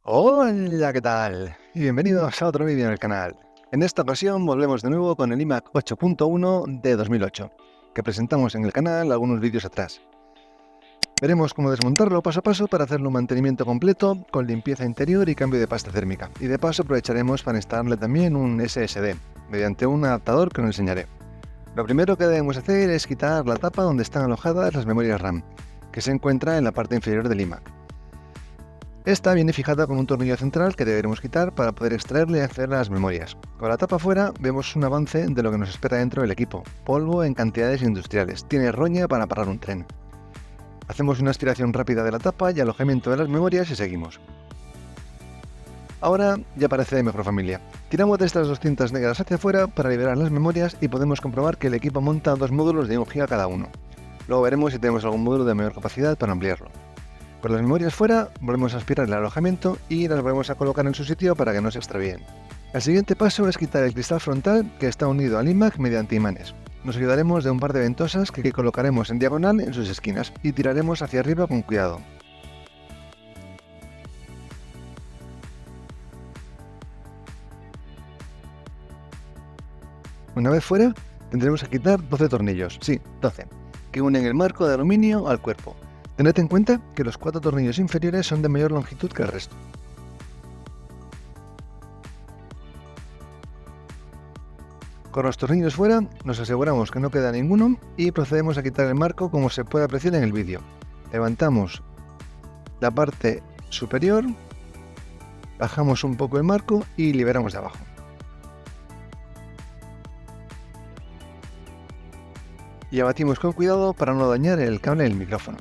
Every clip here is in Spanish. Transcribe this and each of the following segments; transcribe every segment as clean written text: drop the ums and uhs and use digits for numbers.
Hola, ¿qué tal? Y bienvenidos a otro vídeo en el canal. En esta ocasión volvemos de nuevo con el iMac 8.1 de 2008, que presentamos en el canal algunos vídeos atrás. Veremos cómo desmontarlo paso a paso para hacerle un mantenimiento completo, con limpieza interior y cambio de pasta térmica. Y de paso aprovecharemos para instalarle también un SSD, mediante un adaptador que os enseñaré. Lo primero que debemos hacer es quitar la tapa donde están alojadas las memorias RAM, que se encuentra en la parte inferior del iMac. Esta viene fijada con un tornillo central que deberemos quitar para poder extraerle y acceder a las memorias. Con la tapa fuera vemos un avance de lo que nos espera dentro del equipo. Polvo en cantidades industriales, tiene roña para parar un tren. Hacemos una aspiración rápida de la tapa y alojamiento de las memorias y seguimos. Ahora ya parece de mejor familia. Tiramos de estas dos cintas negras hacia afuera para liberar las memorias y podemos comprobar que el equipo monta dos módulos de 1 GB cada uno. Luego veremos si tenemos algún módulo de mayor capacidad para ampliarlo. Con las memorias fuera, volvemos a aspirar el alojamiento y las volvemos a colocar en su sitio para que no se extravíen. El siguiente paso es quitar el cristal frontal que está unido al iMac mediante imanes. Nos ayudaremos de un par de ventosas que colocaremos en diagonal en sus esquinas y tiraremos hacia arriba con cuidado. Una vez fuera, tendremos que quitar 12 tornillos, sí, 12, que unen el marco de aluminio al cuerpo. Tened en cuenta que los 4 tornillos inferiores son de mayor longitud que el resto. Con los tornillos fuera, nos aseguramos que no queda ninguno y procedemos a quitar el marco como se puede apreciar en el vídeo. Levantamos la parte superior, bajamos un poco el marco y liberamos de abajo. Y abatimos con cuidado para no dañar el cable del micrófono.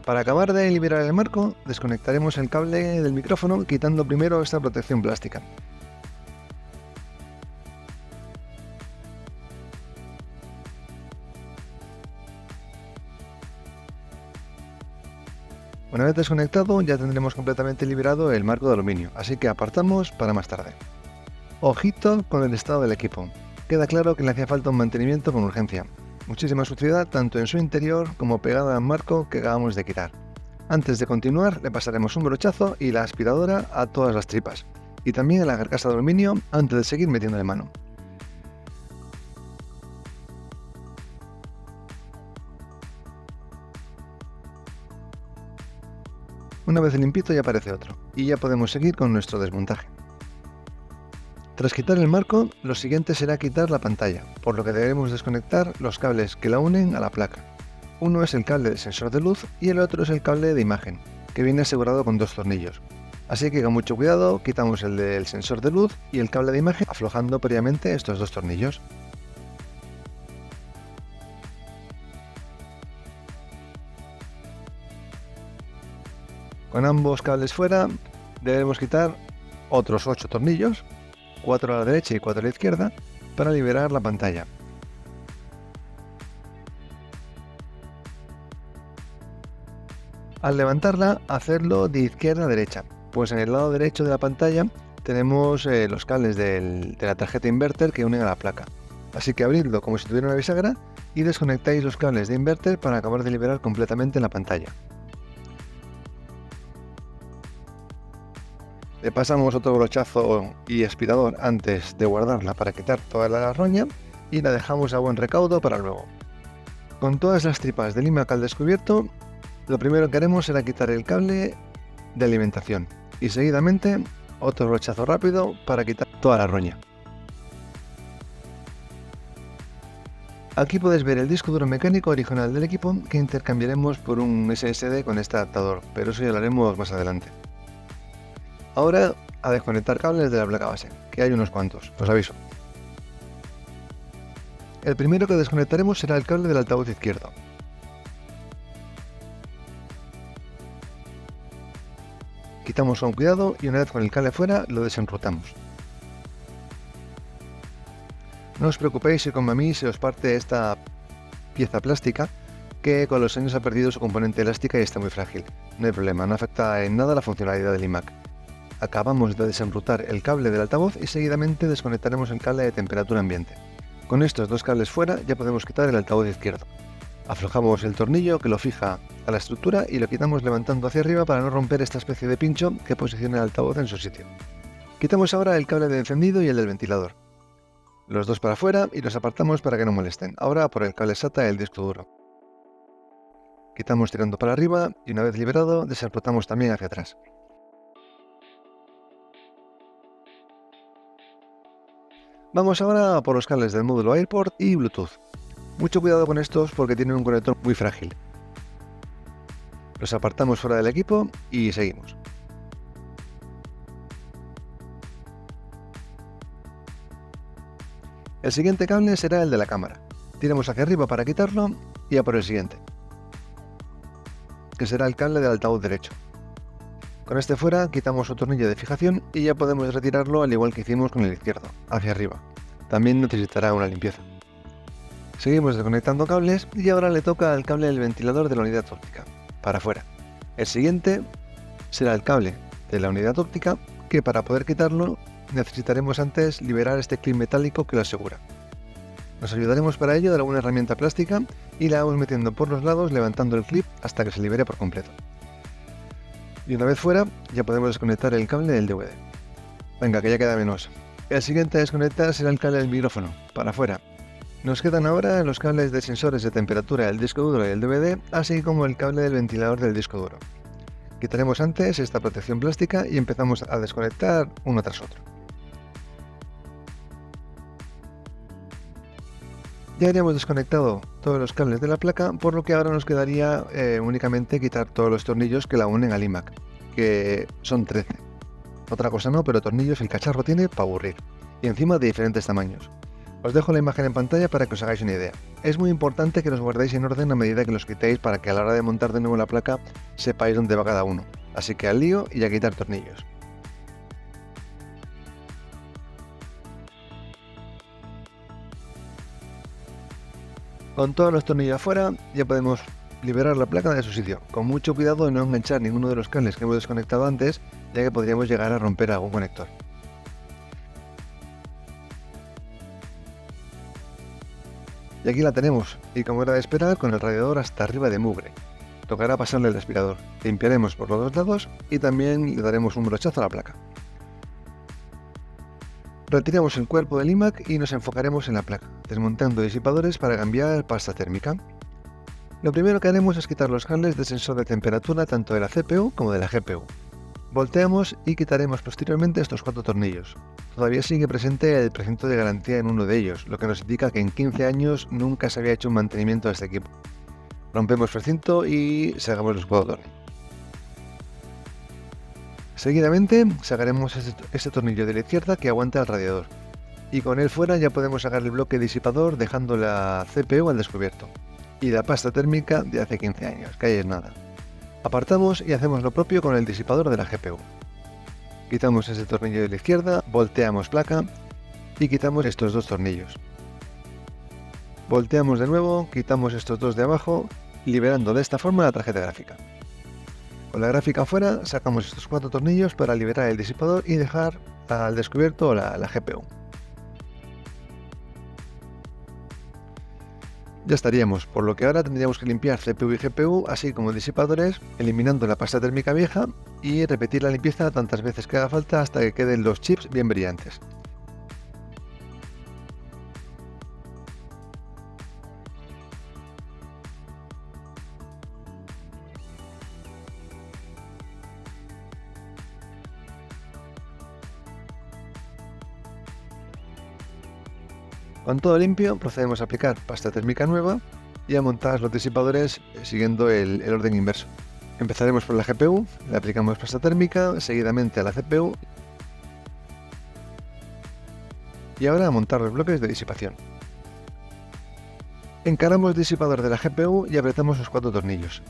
Para acabar de liberar el marco, desconectaremos el cable del micrófono quitando primero esta protección plástica. Una vez desconectado ya tendremos completamente liberado el marco de aluminio, así que apartamos para más tarde. Ojito con el estado del equipo. Queda claro que le hacía falta un mantenimiento con urgencia. Muchísima suciedad tanto en su interior como pegada al marco que acabamos de quitar. Antes de continuar le pasaremos un brochazo y la aspiradora a todas las tripas y también a la carcasa de aluminio antes de seguir metiéndole mano. Una vez limpito ya aparece otro y ya podemos seguir con nuestro desmontaje. Tras quitar el marco, lo siguiente será quitar la pantalla, por lo que deberemos desconectar los cables que la unen a la placa. Uno es el cable del sensor de luz y el otro es el cable de imagen, que viene asegurado con 2 tornillos. Así que con mucho cuidado quitamos el del sensor de luz y el cable de imagen aflojando previamente estos 2 tornillos. Con ambos cables fuera debemos quitar otros 8 tornillos, 4 a la derecha y 4 a la izquierda, para liberar la pantalla. Al levantarla, hacerlo de izquierda a derecha, pues en el lado derecho de la pantalla tenemos los cables de la tarjeta inverter que unen a la placa. Así que abridlo como si tuviera una bisagra y desconectáis los cables de inverter para acabar de liberar completamente la pantalla. Le pasamos otro brochazo y aspirador antes de guardarla para quitar toda la roña y la dejamos a buen recaudo para luego. Con todas las tripas del iMac al descubierto, lo primero que haremos será quitar el cable de alimentación y seguidamente otro brochazo rápido para quitar toda la roña. Aquí podéis ver el disco duro mecánico original del equipo que intercambiaremos por un SSD con este adaptador, pero eso ya lo haremos más adelante. Ahora a desconectar cables de la placa base, que hay unos cuantos, os aviso. El primero que desconectaremos será el cable del altavoz izquierdo. Quitamos con cuidado y una vez con el cable fuera lo desenrutamos. No os preocupéis si como a mí se os parte esta pieza plástica, que con los años ha perdido su componente elástica y está muy frágil. No hay problema, no afecta en nada la funcionalidad del iMac. Acabamos de desenrutar el cable del altavoz y seguidamente desconectaremos el cable de temperatura ambiente. Con estos dos cables fuera ya podemos quitar el altavoz izquierdo. Aflojamos el tornillo que lo fija a la estructura y lo quitamos levantando hacia arriba para no romper esta especie de pincho que posiciona el altavoz en su sitio. Quitamos ahora el cable de encendido y el del ventilador. Los dos para afuera y los apartamos para que no molesten. Ahora por el cable SATA y el disco duro. Quitamos tirando para arriba y una vez liberado desaprotamos también hacia atrás. Vamos ahora por los cables del módulo AirPort y Bluetooth. Mucho cuidado con estos porque tienen un conector muy frágil. Los apartamos fuera del equipo y seguimos. El siguiente cable será el de la cámara. Tiramos hacia arriba para quitarlo y a por el siguiente, que será el cable del altavoz derecho. Con este fuera quitamos su tornillo de fijación y ya podemos retirarlo al igual que hicimos con el izquierdo, hacia arriba. También necesitará una limpieza. Seguimos desconectando cables y ahora le toca al cable del ventilador de la unidad óptica, para afuera. El siguiente será el cable de la unidad óptica, que para poder quitarlo necesitaremos antes liberar este clip metálico que lo asegura. Nos ayudaremos para ello de alguna herramienta plástica y la vamos metiendo por los lados levantando el clip hasta que se libere por completo. Y una vez fuera ya podemos desconectar el cable del DVD. Venga, que ya queda menos. El siguiente a desconectar será el cable del micrófono, para afuera. Nos quedan ahora los cables de sensores de temperatura del disco duro y el DVD, así como el cable del ventilador del disco duro. Quitaremos antes esta protección plástica y empezamos a desconectar uno tras otro. Ya habríamos desconectado todos los cables de la placa, por lo que ahora nos quedaría únicamente quitar todos los tornillos que la unen al iMac, que son 13. Otra cosa no, pero tornillos el cacharro tiene para aburrir, y encima de diferentes tamaños. Os dejo la imagen en pantalla para que os hagáis una idea. Es muy importante que los guardéis en orden a medida que los quitéis para que a la hora de montar de nuevo la placa sepáis dónde va cada uno. Así que al lío y a quitar tornillos. Con todos los tornillos afuera ya podemos liberar la placa de su sitio, con mucho cuidado de no enganchar ninguno de los cables que hemos desconectado antes, ya que podríamos llegar a romper algún conector. Y aquí la tenemos, y como era de esperar, con el radiador hasta arriba de mugre. Tocará pasarle el aspirador, limpiaremos por los dos lados y también le daremos un brochazo a la placa. Retiramos el cuerpo del iMac y nos enfocaremos en la placa, desmontando disipadores para cambiar pasta térmica. Lo primero que haremos es quitar los cables de sensor de temperatura tanto de la CPU como de la GPU. Volteamos y quitaremos posteriormente estos 4 tornillos. Todavía sigue presente el precinto de garantía en uno de ellos, lo que nos indica que en 15 años nunca se había hecho un mantenimiento a este equipo. Rompemos precinto y sacamos los 4 tornillos. Seguidamente sacaremos este tornillo de la izquierda que aguanta el radiador, y con él fuera ya podemos sacar el bloque disipador dejando la CPU al descubierto, y la pasta térmica de hace 15 años, que ahí es nada. Apartamos y hacemos lo propio con el disipador de la GPU. Quitamos ese tornillo de la izquierda, volteamos placa y quitamos estos 2 tornillos. Volteamos de nuevo, quitamos estos 2 de abajo, liberando de esta forma la tarjeta gráfica. Con la gráfica afuera sacamos estos 4 tornillos para liberar el disipador y dejar al descubierto la GPU. Ya estaríamos, por lo que ahora tendríamos que limpiar CPU y GPU, así como disipadores, eliminando la pasta térmica vieja y repetir la limpieza tantas veces que haga falta hasta que queden los chips bien brillantes. Con todo limpio, procedemos a aplicar pasta térmica nueva y a montar los disipadores siguiendo el orden inverso. Empezaremos por la GPU, le aplicamos pasta térmica, seguidamente a la CPU y ahora a montar los bloques de disipación. Encaramos el disipador de la GPU y apretamos los 4 tornillos.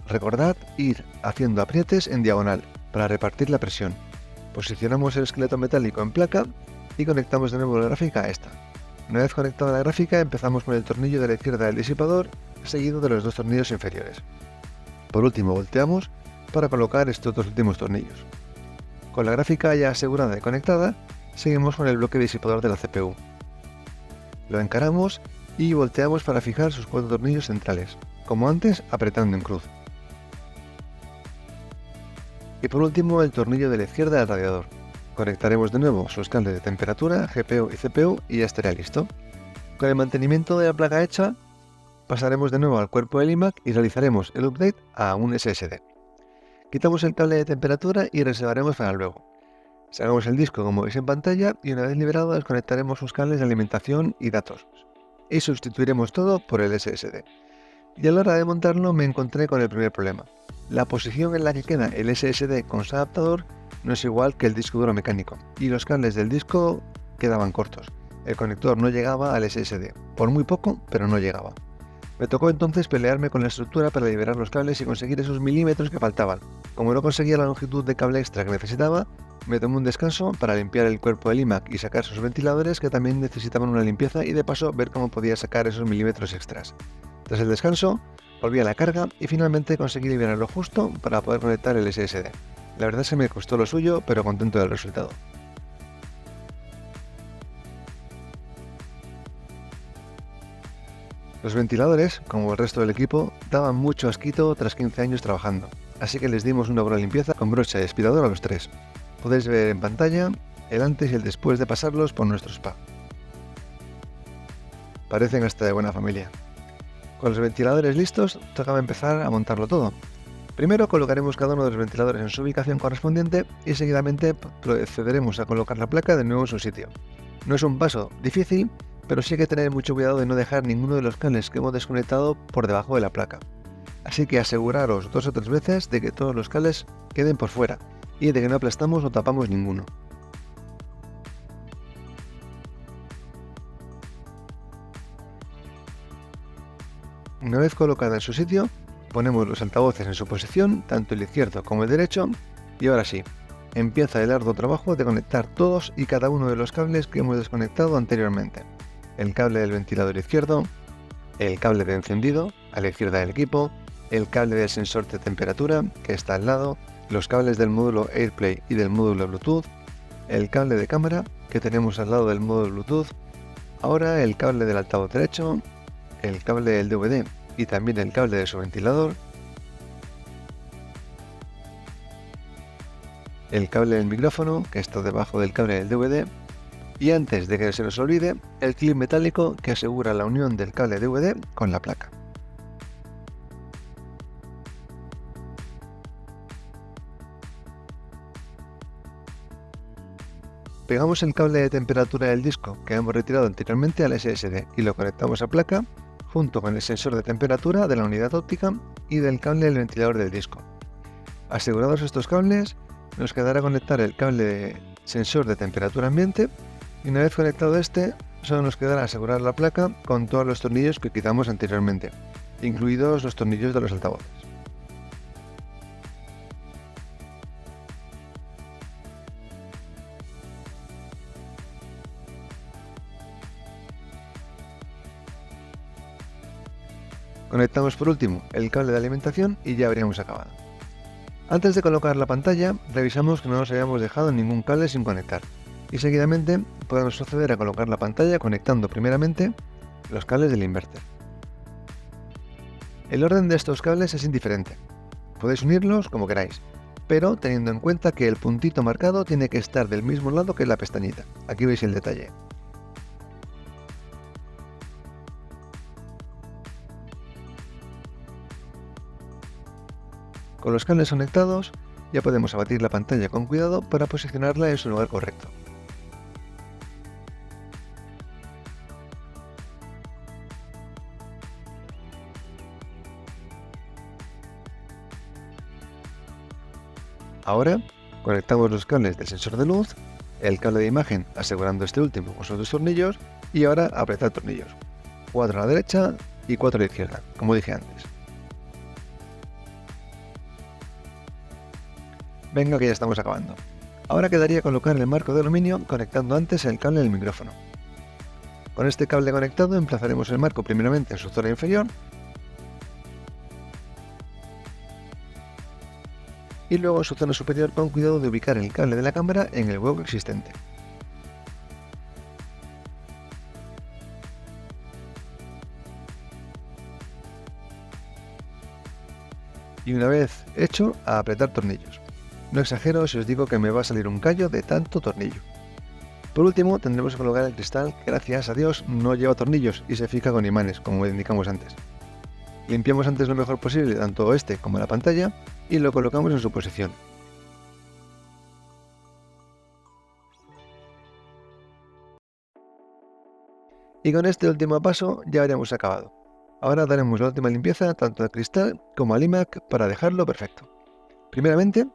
Recordad ir haciendo aprietes en diagonal para repartir la presión. Posicionamos el esqueleto metálico en placa y conectamos de nuevo la gráfica a esta. Una vez conectada la gráfica, empezamos con el tornillo de la izquierda del disipador, seguido de los 2 tornillos inferiores. Por último, volteamos para colocar estos 2 últimos tornillos. Con la gráfica ya asegurada y conectada, seguimos con el bloque disipador de la CPU. Lo encaramos y volteamos para fijar sus 4 tornillos centrales, como antes apretando en cruz. Y por último el tornillo de la izquierda del radiador. Conectaremos de nuevo sus cables de temperatura, GPU y CPU y ya estaría listo. Con el mantenimiento de la placa hecha, pasaremos de nuevo al cuerpo del iMac y realizaremos el update a un SSD. Quitamos el cable de temperatura y reservaremos para luego. Sacamos el disco como veis en pantalla y una vez liberado desconectaremos sus cables de alimentación y datos. Y sustituiremos todo por el SSD. Y a la hora de montarlo me encontré con el primer problema. La posición en la que queda el SSD con su adaptador no es igual que el disco duro mecánico y los cables del disco quedaban cortos. El conector no llegaba al SSD, por muy poco, pero no llegaba. Me tocó entonces pelearme con la estructura para liberar los cables y conseguir esos milímetros que faltaban. Como no conseguía la longitud de cable extra que necesitaba, me tomé un descanso para limpiar el cuerpo del iMac y sacar sus ventiladores que también necesitaban una limpieza y de paso ver cómo podía sacar esos milímetros extras. Tras el descanso, volví a la carga y finalmente conseguí liberar lo justo para poder conectar el SSD. La verdad es que me costó lo suyo, pero contento del resultado. Los ventiladores, como el resto del equipo, daban mucho asquito tras 15 años trabajando, así que les dimos una buena limpieza con brocha y aspirador a los 3. Podéis ver en pantalla el antes y el después de pasarlos por nuestro spa. Parecen hasta de buena familia. Con los ventiladores listos, tocaba empezar a montarlo todo. Primero colocaremos cada uno de los ventiladores en su ubicación correspondiente y seguidamente procederemos a colocar la placa de nuevo en su sitio. No es un paso difícil, pero sí hay que tener mucho cuidado de no dejar ninguno de los cables que hemos desconectado por debajo de la placa. Así que aseguraros 2 o 3 veces de que todos los cables queden por fuera y de que no aplastamos o tapamos ninguno. Una vez colocada en su sitio, ponemos los altavoces en su posición, tanto el izquierdo como el derecho, y ahora sí, empieza el arduo trabajo de conectar todos y cada uno de los cables que hemos desconectado anteriormente. El cable del ventilador izquierdo, el cable de encendido a la izquierda del equipo, el cable del sensor de temperatura que está al lado, los cables del módulo AirPlay y del módulo Bluetooth, el cable de cámara que tenemos al lado del módulo Bluetooth, ahora el cable del altavoz derecho, el cable del DVD y también el cable de su ventilador, el cable del micrófono que está debajo del cable del DVD y antes de que se nos olvide, el clip metálico que asegura la unión del cable DVD con la placa. Pegamos el cable de temperatura del disco que hemos retirado anteriormente al SSD y lo conectamos a placa junto con el sensor de temperatura de la unidad óptica y del cable del ventilador del disco. Asegurados estos cables, nos quedará conectar el cable de sensor de temperatura ambiente y una vez conectado este, solo nos quedará asegurar la placa con todos los tornillos que quitamos anteriormente, incluidos los tornillos de los altavoces. Conectamos por último el cable de alimentación y ya habríamos acabado. Antes de colocar la pantalla, revisamos que no nos hayamos dejado ningún cable sin conectar y seguidamente podemos proceder a colocar la pantalla conectando primeramente los cables del inverter. El orden de estos cables es indiferente, podéis unirlos como queráis, pero teniendo en cuenta que el puntito marcado tiene que estar del mismo lado que la pestañita. Aquí veis el detalle. Con los cables conectados, ya podemos abatir la pantalla con cuidado para posicionarla en su lugar correcto. Ahora, conectamos los cables del sensor de luz, el cable de imagen asegurando este último con sus 2 tornillos y ahora apretar tornillos. 4 a la derecha y 4 a la izquierda, como dije antes. Venga que ya estamos acabando. Ahora quedaría colocar el marco de aluminio conectando antes el cable del micrófono. Con este cable conectado emplazaremos el marco primeramente en su zona inferior y luego en su zona superior con cuidado de ubicar el cable de la cámara en el hueco existente. Y una vez hecho, a apretar tornillos. No exagero si os digo que me va a salir un callo de tanto tornillo. Por último, tendremos que colocar el cristal que, gracias a Dios, no lleva tornillos y se fija con imanes, como indicamos antes. Limpiamos antes lo mejor posible tanto este como la pantalla y lo colocamos en su posición. Y con este último paso ya habremos acabado. Ahora daremos la última limpieza tanto al cristal como al iMac para dejarlo perfecto. Primeramente,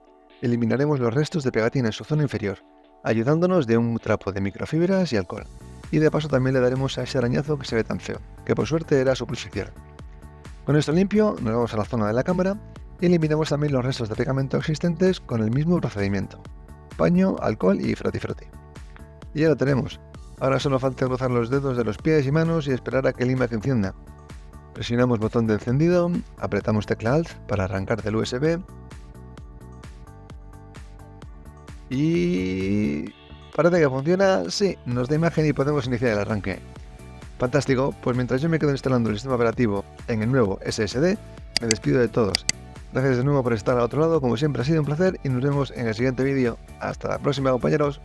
eliminaremos los restos de pegatina en su zona inferior, ayudándonos de un trapo de microfibras y alcohol. Y de paso también le daremos a ese arañazo que se ve tan feo, que por suerte era superficial. Con esto limpio, nos vamos a la zona de la cámara y eliminamos también los restos de pegamento existentes con el mismo procedimiento: paño, alcohol y froti froti. Y ya lo tenemos. Ahora solo falta cruzar los dedos de los pies y manos y esperar a que el iMac encienda. Presionamos botón de encendido, apretamos tecla Alt para arrancar del USB y... parece que funciona. Sí, nos da imagen y podemos iniciar el arranque. Fantástico, pues mientras yo me quedo instalando el sistema operativo en el nuevo SSD, me despido de todos. Gracias de nuevo por estar al otro lado, como siempre ha sido un placer y nos vemos en el siguiente vídeo. Hasta la próxima, compañeros.